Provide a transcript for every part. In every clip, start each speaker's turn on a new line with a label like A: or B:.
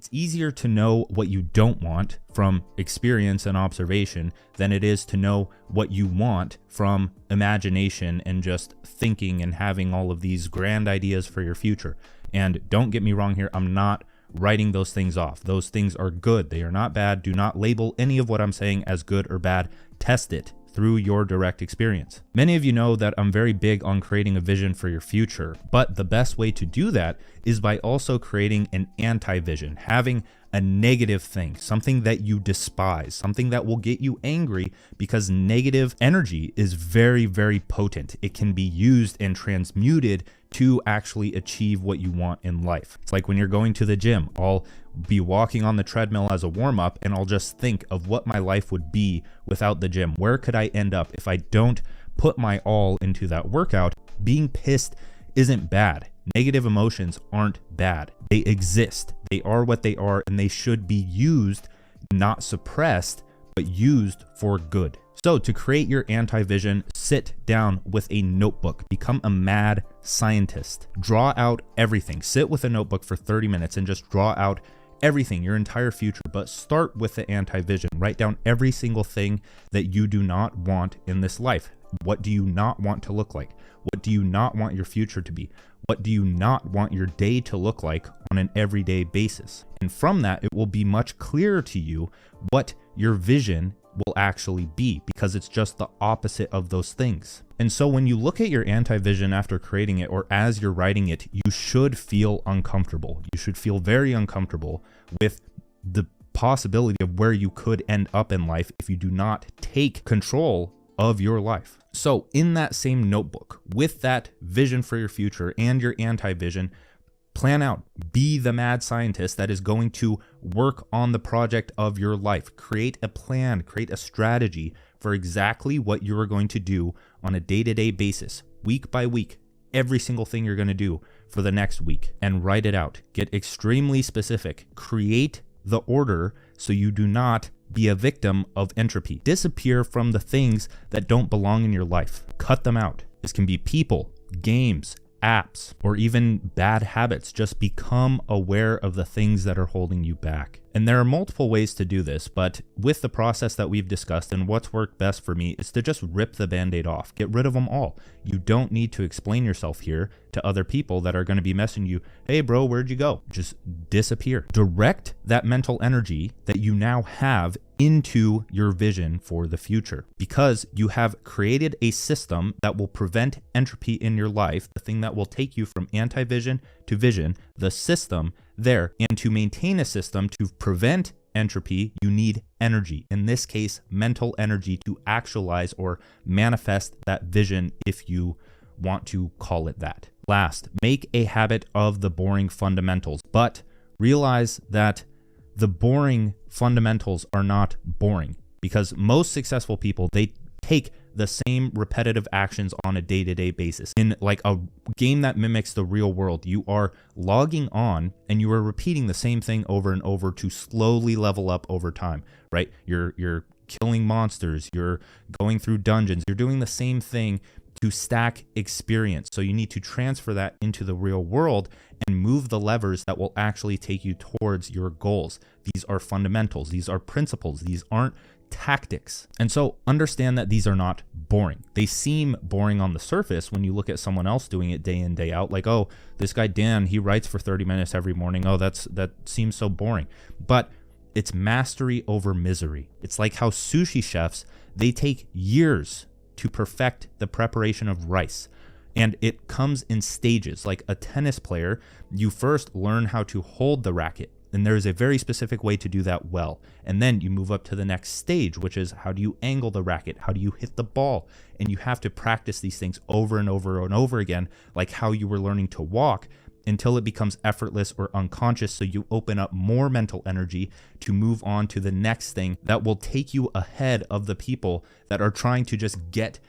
A: It's easier to know what you don't want from experience and observation than it is to know what you want from imagination and just thinking and having all of these grand ideas for your future. And don't get me wrong here, I'm not writing those things off. Those things are good. They are not bad. Do not label any of what I'm saying as good or bad. Test it through your direct experience. Many of you know that I'm very big on creating a vision for your future, but the best way to do that is by also creating an anti-vision, having a negative thing, something that you despise, something that will get you angry, because negative energy is very, very potent. It can be used and transmuted to actually achieve what you want in life. It's like when you're going to the gym, I'll be walking on the treadmill as a warm-up and I'll just think of what my life would be without the gym. Where could I end up if I don't put my all into that workout? Being pissed isn't bad. Negative emotions aren't bad. They exist. They are what they are, and they should be used, not suppressed, but used for good. So to create your anti-vision, sit down with a notebook, become a mad scientist, draw out everything. Sit with a notebook for 30 minutes and just draw out everything, your entire future, but start with the anti-vision. Write down every single thing that you do not want in this life. What do you not want to look like? What do you not want your future to be? What do you not want your day to look like on an everyday basis? And from that, it will be much clearer to you what your vision will actually be, because it's just the opposite of those things. And so when you look at your anti-vision after creating it, or as you're writing it, you should feel uncomfortable. You should feel very uncomfortable with the possibility of where you could end up in life if you do not take control of your life. So in that same notebook, with that vision for your future and your anti-vision, plan out, be the mad scientist that is going to work on the project of your life. Create a plan, create a strategy for exactly what you are going to do on a day-to-day basis, week by week, every single thing you're going to do for the next week, and write it out. Get extremely specific. Create the order so you do not be a victim of entropy. Disappear from the things that don't belong in your life. Cut them out. This can be people, games, apps, or even bad habits. Just become aware of the things that are holding you back. And there are multiple ways to do this, but with the process that we've discussed and what's worked best for me is to just rip the band-aid off. Get rid of them all. You don't need to explain yourself here to other people that are going to be messaging you, hey bro, where'd you go? Just disappear. Direct that mental energy that you now have into your vision for the future, because you have created a system that will prevent entropy in your life, the thing that will take you from anti-vision to vision, the system there. And to maintain a system to prevent entropy, you need energy. In this case, mental energy to actualize or manifest that vision, if you want to call it that. Last, make a habit of the boring fundamentals, but realize that the boring fundamentals are not boring, because most successful people, they take the same repetitive actions on a day-to-day basis. In like a game that mimics the real world, you are logging on and you are repeating the same thing over and over to slowly level up over time, right? You're killing monsters, you're going through dungeons, you're doing the same thing to stack experience. So you need to transfer that into the real world and move the levers that will actually take you towards your goals. These are fundamentals. These are principles. These aren't tactics. And so understand that these are not boring. They seem boring on the surface when you look at someone else doing it day in, day out. Like, oh, this guy Dan, he writes for 30 minutes every morning. Oh, that seems so boring. But it's mastery over misery. It's like how sushi chefs, they take years to perfect the preparation of rice. And it comes in stages. Like a tennis player, you first learn how to hold the racket. And there's a very specific way to do that well. And then you move up to the next stage, which is how do you angle the racket? How do you hit the ball? And you have to practice these things over and over and over again, like how you were learning to walk, until it becomes effortless or unconscious. So you open up more mental energy to move on to the next thing that will take you ahead of the people that are trying to just get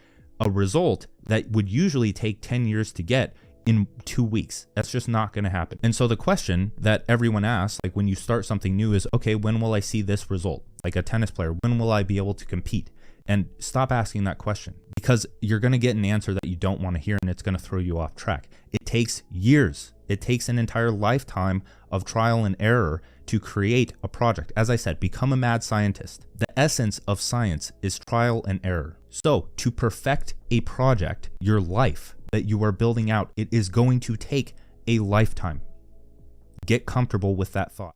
A: a result that would usually take 10 years to get in 2 weeks. That's just not going to happen. And so the question that everyone asks, like when you start something new, is, okay, when will I see this result? Like a tennis player, when will I be able to compete? And stop asking that question, because you're going to get an answer that you don't want to hear, and it's going to throw you off track. It takes years. It takes an entire lifetime of trial and error to create a project. As I said, become a mad scientist. The essence of science is trial and error. So to perfect a project, your life that you are building out, it is going to take a lifetime. Get comfortable with that thought.